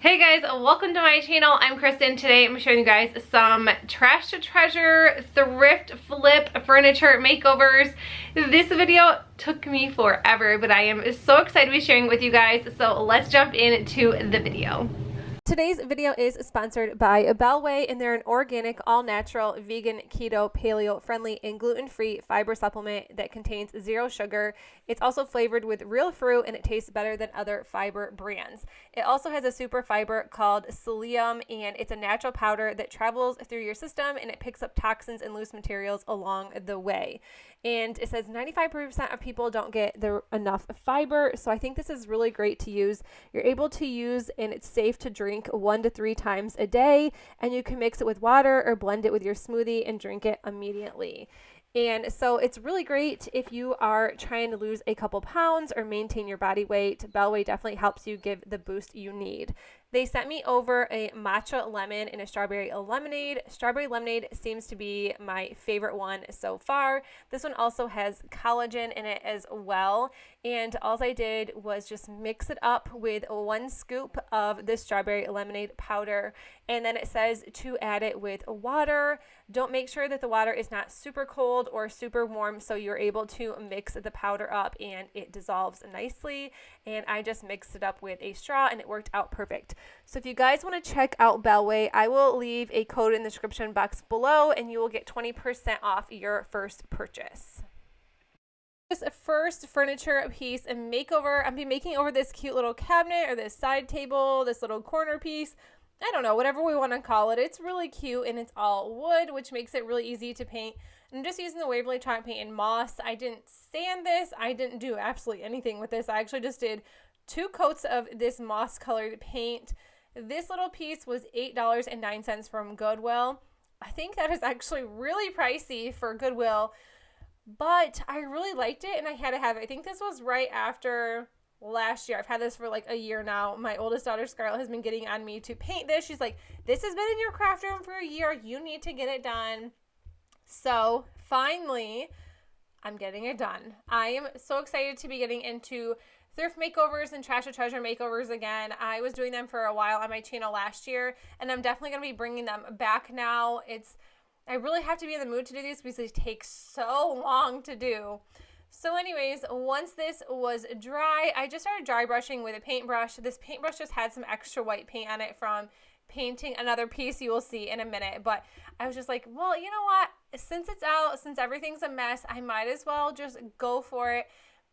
Hey guys, welcome to my channel. I'm Kristen. Today I'm showing you guys some trash to treasure, thrift, flip, furniture makeovers. This video took me forever, but I am so excited to be sharing it with you guys. So let's jump into the video. Today's video is sponsored by Bellway, and they're an organic, all-natural, vegan, keto, paleo-friendly, and gluten-free fiber supplement that contains 0 sugar. It's also flavored with real fruit, and it tastes better than other fiber brands. It also has a super fiber called psyllium, and it's a natural powder that travels through your system, and it picks up toxins and loose materials along the way. And it says 95% of people don't get enough fiber, so I think this is really great to use. You're able to use, and it's safe to drink 1 to 3 times a day, and you can mix it with water or blend it with your smoothie and drink it immediately. And so it's really great if you are trying to lose a couple pounds or maintain your body weight. Bellway definitely helps you give the boost you need. They sent me over a matcha lemon and a strawberry lemonade. Strawberry lemonade seems to be my favorite one so far. This one also has collagen in it as well. And all I did was just mix it up with 1 scoop of this strawberry lemonade powder. And then it says to add it with water. Don't make sure that the water is not super cold or super warm, so you're able to mix the powder up and it dissolves nicely. And I just mixed it up with a straw and it worked out perfect. So if you guys want to check out Bellway, I will leave a code in the description box below and you will get 20% off your first purchase. This first furniture piece and makeover, I'm making over this cute little cabinet or this side table, this little corner piece. I don't know, whatever we want to call it. It's really cute and it's all wood, which makes it really easy to paint. I'm just using the Waverly chalk paint in moss. I didn't sand this. I didn't do absolutely anything with this. I actually just did 2 coats of this moss colored paint. This little piece was $8.09 from Goodwill. I think that is actually really pricey for Goodwill, but I really liked it and I had to have it. I think this was right after last year. I've had this for like a year now. My oldest daughter Scarlett has been getting on me to paint this. She's like, this has been in your craft room for a year. You need to get it done. So finally, I'm getting it done. I am so excited to be getting into thrift makeovers and trash to treasure makeovers again. I was doing them for a while on my channel last year, and I'm definitely going to be bringing them back now. I really have to be in the mood to do these because they take so long to do. So anyways, once this was dry, I just started dry brushing with a paintbrush. This paintbrush just had some extra white paint on it from painting another piece you will see in a minute. But I was just like, well, you know what? Since it's out, since everything's a mess, I might as well just go for it.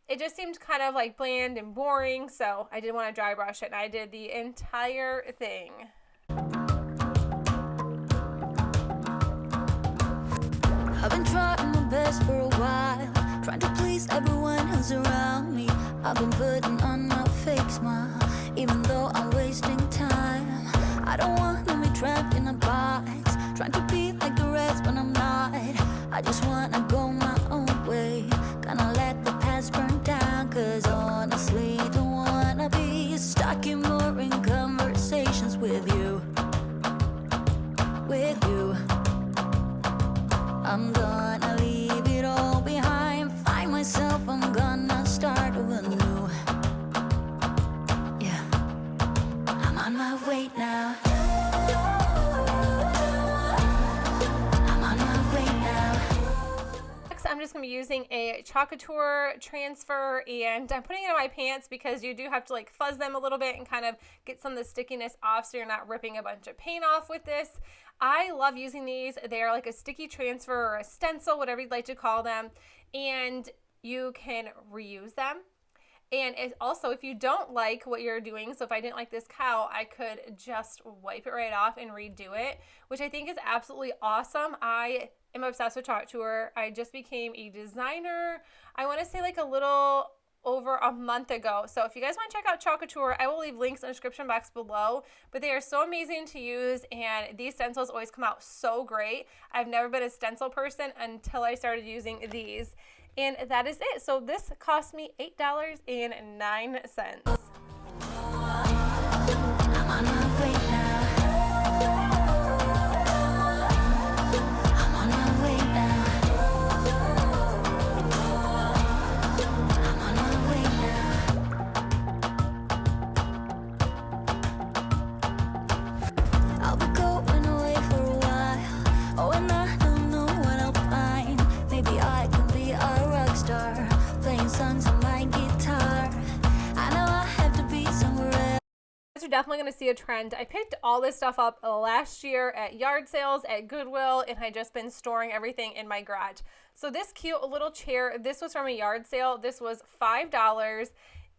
It just seemed kind of like bland and boring, so I didn't want to dry brush it, and I did the entire thing. I've been trying my best for a while, trying to please everyone who's around me. I've been putting on my fake smile, even though I'm wasting time. I don't want to be trapped in a box, trying to be like the rest, but I'm not. I just want to go my own way, gonna let the past burn down, cause honestly don't wanna be stuck in boring conversations with you. I'm gonna leave it all behind, find myself, I'm gonna start over new. Yeah, I'm on my way now. I'm on my way now. Next, I'm just gonna be using a Chalkature transfer, and I'm putting it on my pants because you do have to like fuzz them a little bit and kind of get some of the stickiness off so you're not ripping a bunch of paint off with this. I love using these. They are like a sticky transfer or a stencil, whatever you'd like to call them, and you can reuse them. And also, if you don't like what you're doing, so if I didn't like this cow, I could just wipe it right off and redo it, which I think is absolutely awesome. I am obsessed with Chalkature. I just became a designer, I want to say like a little over a month ago. So if you guys want to check out Chalkature, I will leave links in the description box below, but they are so amazing to use, and these stencils always come out so great. I've never been a stencil person until I started using these, and that is it. So this cost me $8.09. definitely going to see a trend. I picked all this stuff up last year at yard sales, at Goodwill, and I just been storing everything in my garage. So this cute little chair, this was from a yard sale. This was $5.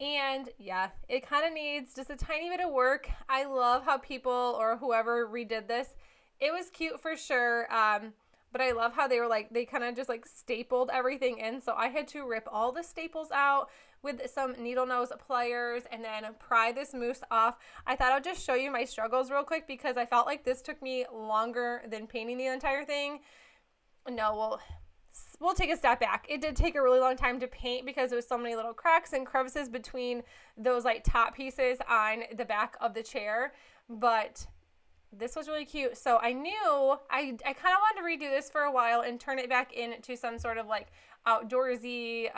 And yeah, it kind of needs just a tiny bit of work. I love how people or whoever redid this. It was cute for sure. But I love how they were like, they kind of just like stapled everything in. So I had to rip all the staples out with some needle nose pliers and then pry this mousse off. I thought I'd just show you my struggles real quick because I felt like this took me longer than painting the entire thing. No, we'll take a step back. It did take a really long time to paint because there was so many little cracks and crevices between those like top pieces on the back of the chair. But this was really cute. So I knew I kind of wanted to redo this for a while and turn it back into some sort of like outdoorsy,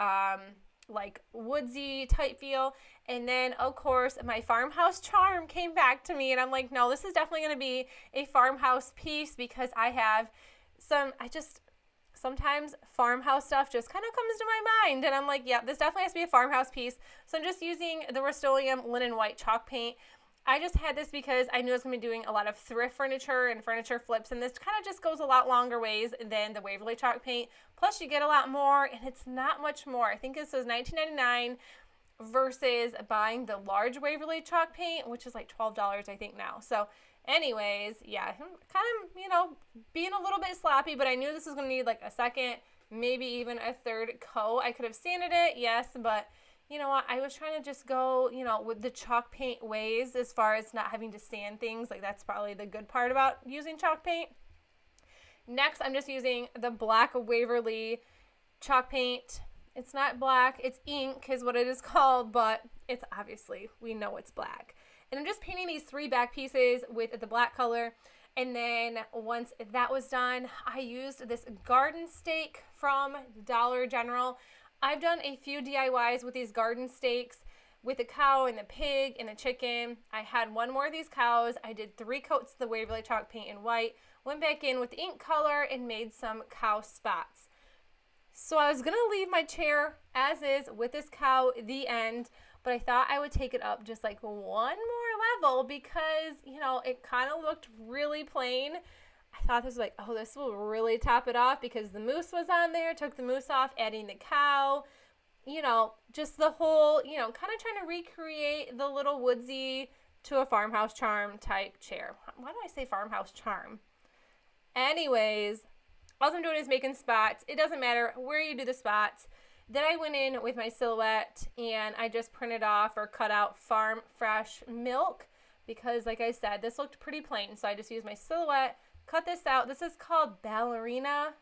like woodsy type feel. And then of course my farmhouse charm came back to me and I'm like, no, this is definitely going to be a farmhouse piece because I have sometimes farmhouse stuff just kind of comes to my mind and I'm like, yeah, this definitely has to be a farmhouse piece. So I'm just using the Rust-Oleum linen white chalk paint. I just had this because I knew I was going to be doing a lot of thrift furniture and furniture flips, and this kind of just goes a lot longer ways than the Waverly chalk paint. Plus, you get a lot more, and it's not much more. I think this was $19.99 versus buying the large Waverly chalk paint, which is like $12, I think, now. So, anyways, yeah, kind of, you know, being a little bit sloppy, but I knew this was going to need like a second, maybe even a third coat. I could have sanded it, yes, but you know what, I was trying to just go, you know, with the chalk paint ways as far as not having to sand things. Like that's probably the good part about using chalk paint. Next, I'm just using the black Waverly chalk paint. It's not black, it's ink is what it is called, but it's obviously, we know it's black. And I'm just painting these 3 back pieces with the black color. And then once that was done, I used this garden stake from Dollar General. I've done a few DIYs with these garden stakes with a cow and a pig and a chicken. I had one more of these cows. I did 3 coats of the Waverly chalk paint in white, went back in with the ink color and made some cow spots. So I was going to leave my chair as is with this cow at the end, but I thought I would take it up just like one more level because, you know, it kind of looked really plain. I thought this was like, oh, this will really top it off because the mousse was on there, took the mousse off, adding the cow, you know, just the whole, you know, kind of trying to recreate the little woodsy to a farmhouse charm type chair. Why do I say farmhouse charm? Anyways, all I'm doing is making spots. It doesn't matter where you do the spots. Then I went in with my silhouette and I just printed off or cut out farm fresh milk because like I said, this looked pretty plain. So I just used my silhouette, cut this out. This is called Ballerina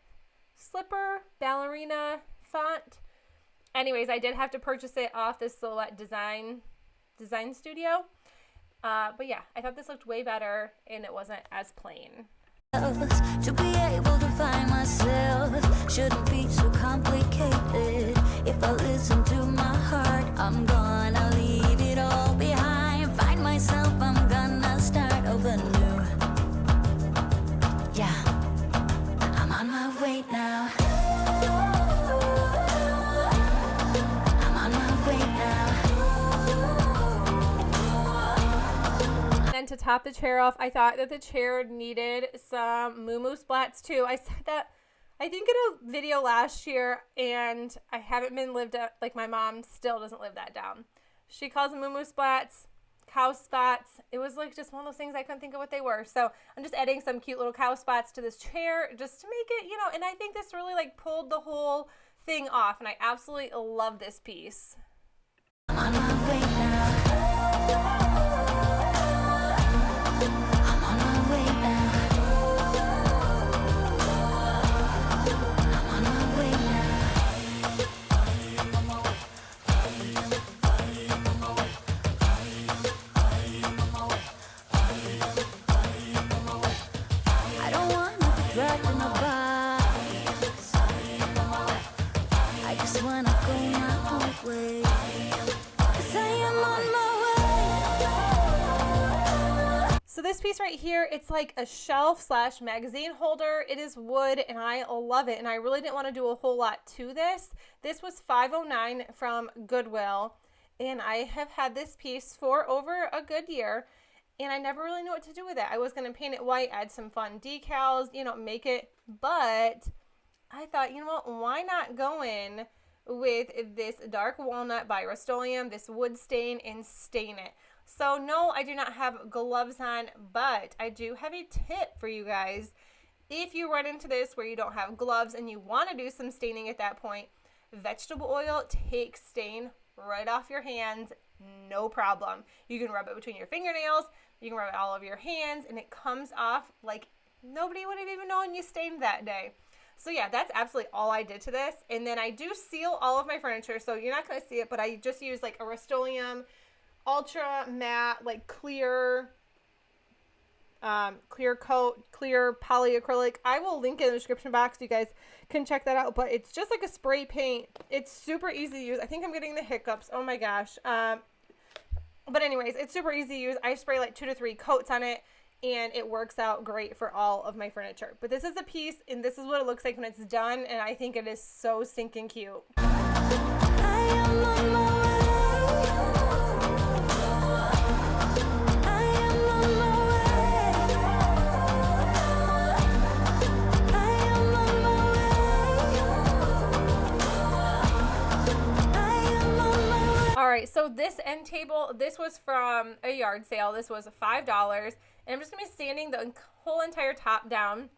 Slipper, Ballerina font. Anyways, I did have to purchase it off the Silhouette Design Studio. But yeah, I thought this looked way better and it wasn't as plain. To be able to find myself shouldn't be so complicated. If I listen to my heart, I'm gonna leave it all behind. Find myself, I'm gonna start over new. Yeah, I'm on my way now. I'm on my way now. And to top the chair off, I thought that the chair needed some moo-moo splats too. I said that, I think in a video last year, and I haven't been lived up, like my mom still doesn't live that down. She calls them moo-moo splats, cow spots. It was like just one of those things I couldn't think of what they were. So I'm just adding some cute little cow spots to this chair just to make it, you know, and I think this really like pulled the whole thing off, and I absolutely love this piece. I'm on my way now. So this piece right here, it's like a shelf slash magazine holder. It is wood and I love it. And I really didn't want to do a whole lot to this. This was $5.09 from Goodwill. And I have had this piece for over a good year. and I never really knew what to do with it. I was going to paint it white, add some fun decals, you know, make it, but I thought, you know what, why not go in with this dark walnut by Rust-Oleum, this wood stain, and stain it. So no, I do not have gloves on, but I do have a tip for you guys. If you run into this where you don't have gloves and you want to do some staining at that point, vegetable oil takes stain right off your hands, no problem. You can rub it between your fingernails, you can rub it all over your hands, and it comes off like nobody would have even known you stained that day. So yeah, that's absolutely all I did to this. And then I do seal all of my furniture, so you're not going to see it, but I just use like a Rust-Oleum ultra matte, like clear coat, clear polyacrylic. I will link it in the description box. You guys can check that out, but it's just like a spray paint. It's super easy to use. I think I'm getting the hiccups. Oh my gosh. But anyways, it's super easy to use. I spray like 2 to 3 coats on it, and it works out great for all of my furniture. But this is a piece, and this is what it looks like when it's done, and I think it is so stinking cute. Alright, so this end table, this was from a yard sale. This was $5, and I'm just going to be sanding the whole entire top down.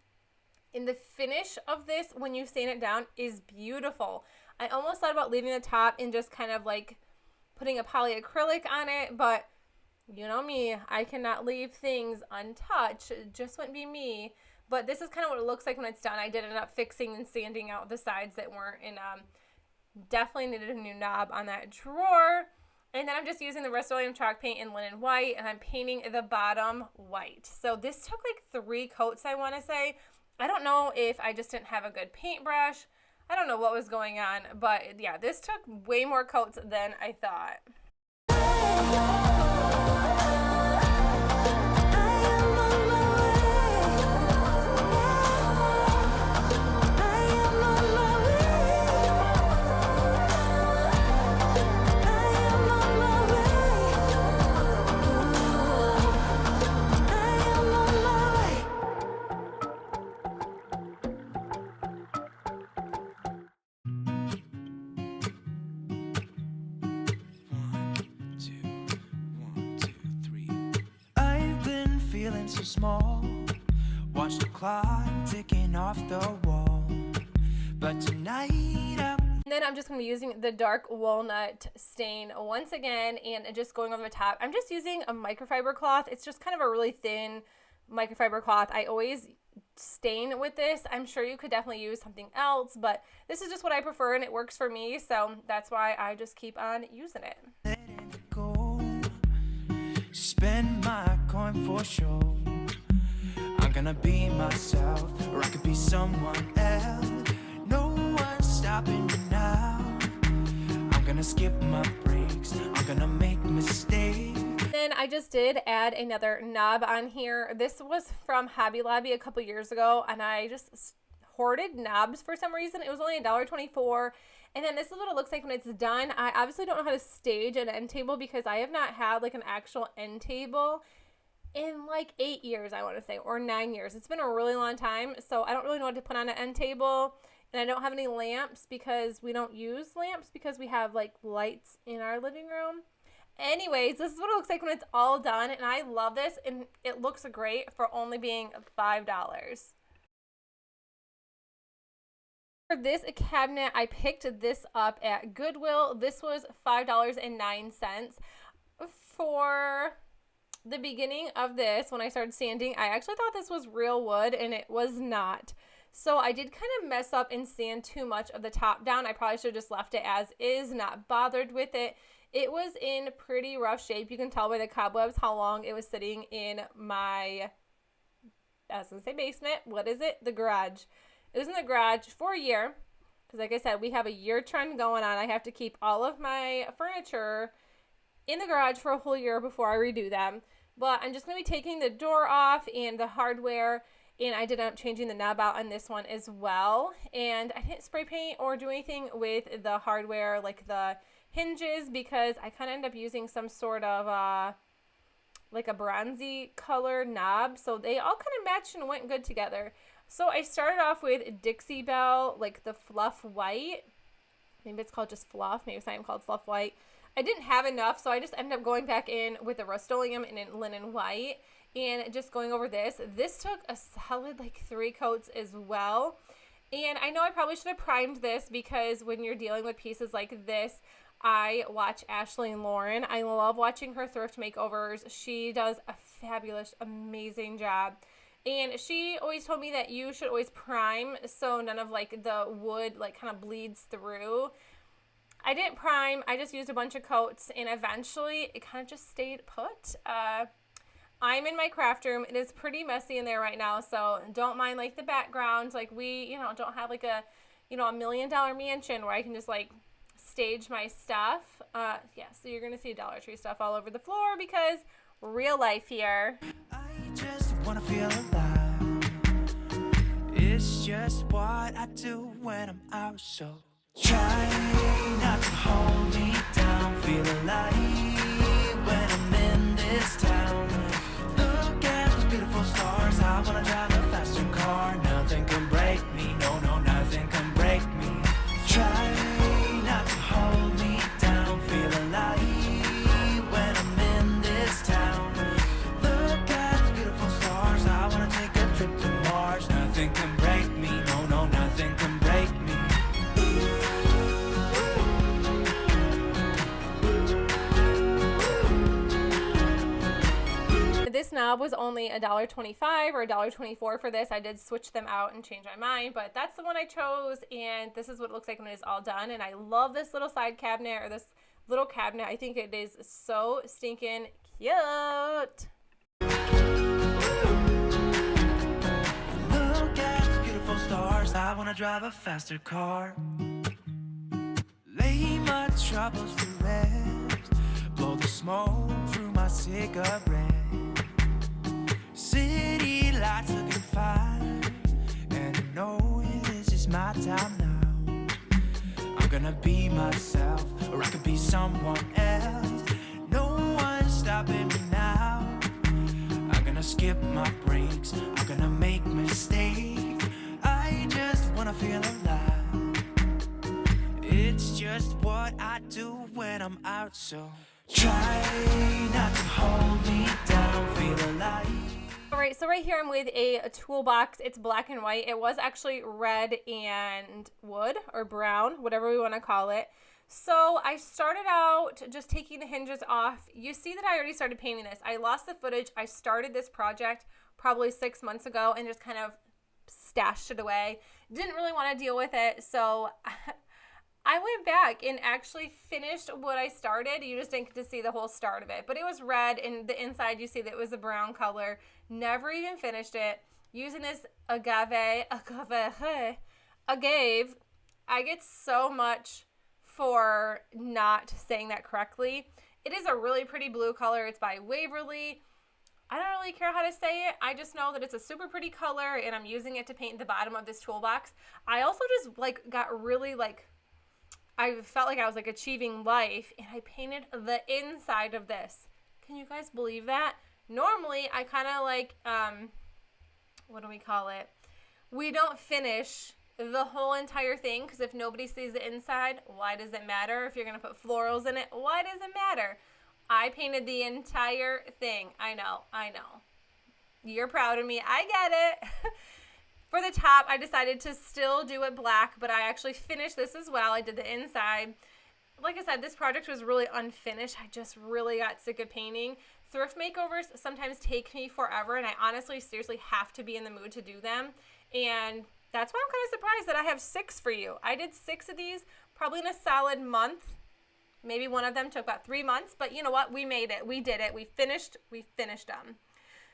And the finish of this, when you sand it down, is beautiful. I almost thought about leaving the top and just kind of like putting a polyacrylic on it, but you know me, I cannot leave things untouched. It just wouldn't be me. But this is kind of what it looks like when it's done. I did end up fixing and sanding out the sides that weren't, and definitely needed a new knob on that drawer. And then I'm just using the Rust-Oleum chalk paint in linen white, and I'm painting the bottom white. So this took like 3 coats, I want to say. I don't know if I just didn't have a good paintbrush. I don't know what was going on, but yeah, this took way more coats than I thought. So small, watch the clock ticking off the wall, but tonight and then I'm just going to be using the dark walnut stain once again and just going over the top. I'm just using a microfiber cloth. It's just kind of a really thin microfiber cloth. I always stain with this. I'm sure you could definitely use something else, but this is just what I prefer and it works for me, so that's why I just keep on using it. letting it go, spend my coin for sure. I'm gonna be myself, or I could be someone else. No one's stopping me now. I'm gonna skip my breaks, I'm gonna make mistakes. Then I just did add another knob on here. This was from Hobby Lobby a couple years ago, and I just hoarded knobs for some reason. It was only $1.24. And then this is what it looks like when it's done. I obviously don't know how to stage an end table because I have not had like an actual end table in like 8 years, I want to say, or 9 years. It's been a really long time, so I don't really know what to put on an end table. And I don't have any lamps because we don't use lamps because we have like lights in our living room. Anyways, this is what it looks like when it's all done, and I love this, and it looks great for only being $5. For this cabinet, I picked this up at Goodwill. This was $5.09. For the beginning of this, when I started sanding, I actually thought this was real wood, and it was not. So I did kind of mess up and sand too much of the top down. I probably should have just left it as is, not bothered with it. It was in pretty rough shape. You can tell by the cobwebs how long it was sitting in my, I was going to say basement. What is it? The garage. It was in the garage for a year. Because like I said, we have a year trend going on. I have to keep all of my furniture in the garage for a whole year before I redo them. But I'm just going to be taking the door off and the hardware. And I did end up changing the knob out on this one as well. And I didn't spray paint or do anything with the hardware, like the hinges, because I kind of end up using some sort of like a bronzy color knob. So they all kind of matched and went good together. So I started off with Dixie Belle, like the Fluff White. Maybe it's called just Fluff. Maybe it's not even called Fluff White. I didn't have enough, so I just ended up going back in with the Rust-Oleum and in Linen White and just going over this. This took a solid like 3 coats as well. And I know I probably should have primed this because when you're dealing with pieces like this, I watch Ashley and Lauren. I love watching her thrift makeovers. She does a fabulous, amazing job. And she always told me that you should always prime so none of like the wood like kind of bleeds through. I didn't prime. I just used a bunch of coats and eventually it kind of just stayed put. I'm in my craft room. It is pretty messy in there right now, so don't mind like the background. Like we, you know, don't have like a, you know, $1 million mansion where I can just like stage my stuff. Yeah, so you're gonna see Dollar Tree stuff all over the floor because real life here. I just wanna feel alive. It's just what I do when I'm out, so try not to hold me down. Feel alive when I'm in this town. Look at those beautiful stars. I wanna drive a faster car. Nothing can break me. No, no, nothing can break me. Try not to hold me down. Feel alive when I'm in this town. Look at the beautiful stars. I wanna take a trip to Mars. Nothing can break me. No, no, nothing can break me. This knob was only $1.25 or $1.24 for this. I did switch them out and change my mind, but that's the one I chose, and this is what it looks like when it is all done. And I love this little side cabinet, or this little cabinet. I think it is so stinking cute. Look at the beautiful stars. I wanna drive a faster car. Lay my troubles to rest. Blow the smoke through my cigarette. City lights looking fine, and I know this is my time now. I'm gonna be myself, or I could be someone else. No one's stopping me now. I'm gonna skip my breaks. I'm gonna make mistakes. I just wanna feel alive. It's just what I do when I'm out, so try not to hold me down. Feel alive. Alright, so right here I'm with a toolbox. It's black and white. It was actually red and wood, or brown, whatever we want to call it. So I started out just taking the hinges off. You see that I already started painting this. I lost the footage. I started this project probably 6 months ago and just kind of stashed it away. Didn't really want to deal with it, so I went back and actually finished what I started. You just didn't get to see the whole start of it. But it was red, and the inside you see that it was a brown color. Never even finished it. Using this agave. I get so much for not saying that correctly. It is a really pretty blue color. It's by Waverly. I don't really care how to say it. I just know that it's a super pretty color, and I'm using it to paint the bottom of this toolbox. I also just like got really like, I felt like I was like achieving life, and I painted the inside of this. Can you guys believe that? Normally, I kind of like, what do we call it? We don't finish the whole entire thing, because if nobody sees the inside, why does it matter? If you're going to put florals in it, why does it matter? I painted the entire thing. I know. You're proud of me. I get it. For the top, I decided to still do it black, but I actually finished this as well. I did the inside. Like I said, this project was really unfinished. I just really got sick of painting. Thrift makeovers sometimes take me forever, and I honestly, seriously have to be in the mood to do them. And that's why I'm kind of surprised that I have 6 for you. I did 6 of these probably in a solid month. Maybe one of them took about 3 months, but you know what? We made it. We did it. We finished them.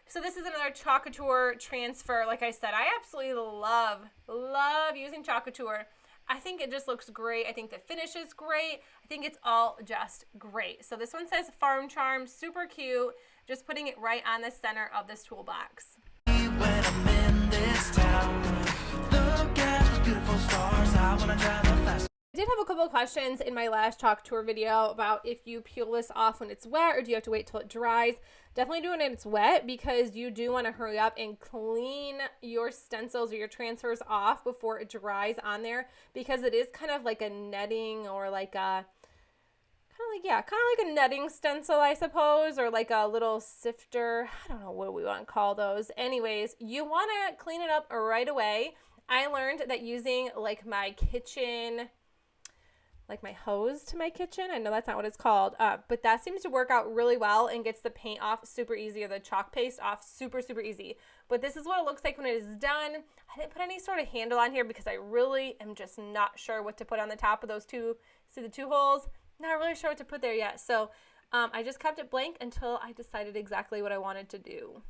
So this is another Chalk Couture transfer. Like I said, I absolutely love using Chalk Couture. I think it just looks great. I think the finish is great. I think it's all just great. So this one says Farm Charm, super cute. Just putting it right on the center of this toolbox. When I'm in this town, look at those beautiful stars. I wanna drive a fast. I did have a couple of questions in my last chalk tour video about if you peel this off when it's wet or do you have to wait till it dries. Definitely do it when it's wet because you do want to hurry up and clean your stencils or your transfers off before it dries on there, because it is kind of like a netting or like a kind of like a netting stencil, I suppose, or like a little sifter. I don't know what we want to call those. Anyways, you want to clean it up right away. I learned that using like my kitchen, like my hose to my kitchen, I know that's not what it's called, but that seems to work out really well and gets the paint off super easy, or the chalk paste off super easy. But this is what it looks like when it is done. I didn't put any sort of handle on here because I really am just not sure what to put on the top of those two. See the two holes? Not really sure what to put there yet. So I just kept it blank until I decided exactly what I wanted to do.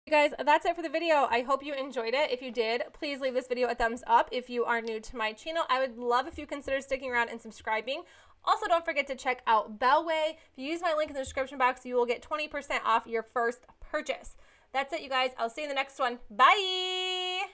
Guys, that's it for the video. I hope you enjoyed it. If you did, please leave this video a thumbs up. If you are new to my channel, I would love if you consider sticking around and subscribing. Also, don't forget to check out Bellway. If you use my link in the description box, you will get 20% off your first purchase. That's it, you guys. I'll see you in the next one. Bye!